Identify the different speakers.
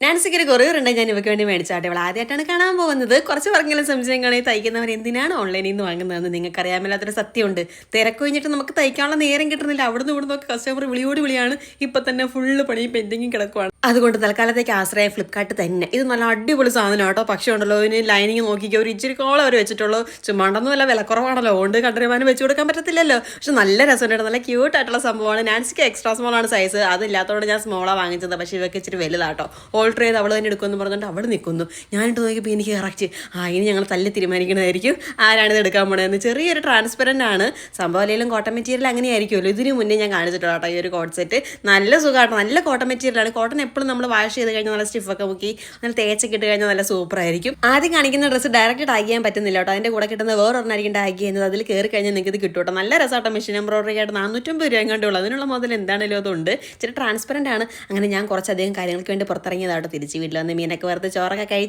Speaker 1: നാൻസിക്ക് ഒരു കൊറിയർ ഉണ്ട്, ഞാൻ ഇവയ്ക്ക് വേണ്ടി മേടിച്ചാട്ടെ. ഇവൾ ആദ്യമായിട്ടാണ് കാണാൻ പോകുന്നത്. കുറച്ച് പറഞ്ഞാലും സംശയം കാണി തയ്ക്കുന്നവർ എന്തിനാണ് ഓൺലൈനിൽ നിന്ന് വാങ്ങുന്നതെന്ന് നിങ്ങൾക്ക് അറിയാമല്ലാത്തൊരു സത്യമുണ്ട്. തിരക്ക് കഴിഞ്ഞിട്ട് നമുക്ക് തയ്ക്കാനുള്ള നേരം കിട്ടുന്നില്ല. അവിടുന്ന് ഇവിടെ നിന്നൊക്കെ കസ്റ്റമർ വിളിയോട് വിളിയാണ്. ഇപ്പം തന്നെ ഫുള്ള് പണി പെൻഡിങ്ങും കിടക്കുവാണ്. അതുകൊണ്ട് തൽക്കാലത്തേക്ക് ആശ്രയം ഫ്ലിപ്കാർട്ട് തന്നെ. ഇത് നല്ല അടിപൊളി സാധനം കേട്ടോ. പക്ഷേ ഉണ്ടല്ലോ, ഇതിന് ലൈനിങ് നോക്കിക്കോ, ഒരു ഇച്ചിരി കോളം അവർ വെച്ചിട്ടുള്ളൂ. ചുമ്മാണ്ടൊന്നുമല്ല, വിലക്കുറവാണല്ലോ. അതുകൊണ്ട് കണ്ടറിമാനും വെച്ച് കൊടുക്കാൻ പറ്റത്തില്ലല്ലോ. പക്ഷെ നല്ല രസമുണ്ട്, നല്ല ക്യൂട്ടായിട്ടുള്ള സംഭവമാണ്. നാൻസിക്ക് എക്സ്ട്രാ സ്മോളാണ് സൈസ്. അതില്ലാത്തതുകൊണ്ട് ഞാൻ സ്മോളാണ് വാങ്ങിച്ചത്. പക്ഷേ ഇവയ്ക്ക് ഇച്ചിരി വലുതാട്ടോ. ഓൾട്ടർ ചെയ്ത് അവൾ തന്നെ എടുക്കുമെന്ന് പറഞ്ഞിട്ട് അവൾ നിൽക്കുന്നു. ഞാനിട്ട് നോക്കിയപ്പോൾ എനിക്ക് കറക്റ്റ് ഇനി ഞങ്ങൾ തല്ലി തീരുമാനിക്കണതായിരിക്കും ആരാണിത് എടുക്കാൻ പോണതെന്ന്. ചെറിയൊരു ട്രാൻസ്പെറൻ്റ് ആണ് സംഭവം. അല്ലെങ്കിലും കോട്ടൺ മെറ്റീരിയൽ അങ്ങനെ ആയിരിക്കുമല്ലോ. ഇതിന് മുന്നേ ഞാൻ കാണിച്ചിട്ടുള്ളൂ കേട്ടോ ഈ ഒരു കോട്ട് സെറ്റ്. നല്ല സുഖമാട്ടോ, നല്ല കോട്ടൺ മെറ്റീരിയലാണ്. കോട്ടൺ എപ്പോഴും നമ്മൾ വാഷ് ചെയ്ത് കഴിഞ്ഞാൽ നല്ല സ്റ്റിഫൊക്കെ മുക്കി നല്ല തേച്ചൊക്കെ ഇട്ട് കഴിഞ്ഞാൽ നല്ല സൂപ്പറായിരിക്കും. ആദ്യം കാണിക്കുന്ന ഡ്രസ്സ് ഡയറക്റ്റ് ടാഗ് ചെയ്യാൻ പറ്റുന്നില്ല കേട്ടോ. അതിൻ്റെ കൂടെ കിട്ടുന്ന വേറൊരെണ്ണായിരിക്കും ടാഗ് ചെയ്യുന്നത്. അതിൽ കയറി കഴിഞ്ഞാൽ നിങ്ങൾക്ക് ഇത് കിട്ടും കേട്ടോ. നല്ല രസമാട്ടോ. മെഷീൻ എംബ്രോയിഡറി ആയിട്ട് 450 രൂപ എങ്ങാണ്ടുള്ളൂ. അതിനുള്ള മുതൽ എന്താണല്ലോ അതുണ്ട്. ഇച്ചിരി ട്രാൻസ്പെറൻ്റ് ആണ്. അങ്ങനെ ഞാൻ കുറച്ചധികം കാര്യങ്ങൾക്ക് വേണ്ടി പുറത്തിറങ്ങിയതാട്ടോ. തിരിച്ച് വീട്ടിൽ വന്ന് മീനൊക്കെ വെറുതെ ചോറൊക്കെ കഴിച്ച്